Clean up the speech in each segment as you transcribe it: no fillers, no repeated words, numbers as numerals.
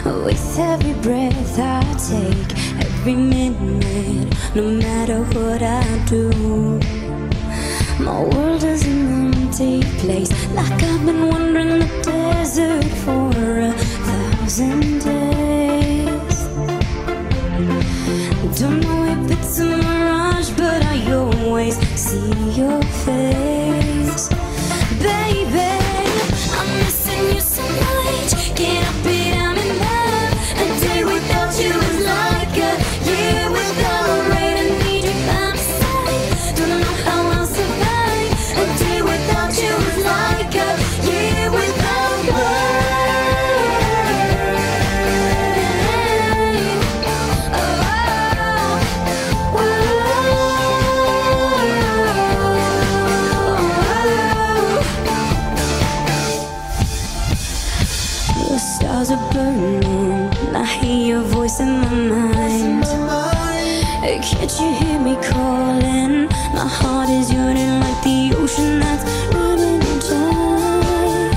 With every breath I take, every minute, no matter what I do, my world is an empty place, like I've been wandering the desert for 1,000 days. Don't know if it's a mirage, but I always see your face. Baby, I'm missing you so much, can't help it, I'm in love. A day without you is like a year without a rain. I need you by my side, don't know how I'll survive. A day without you is like a year without rain. The stars are burning, I hear your voice in my mind. Can't you hear me calling? My heart is yearning like the ocean that's running dry.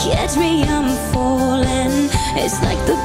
Catch me, I'm falling, it's like the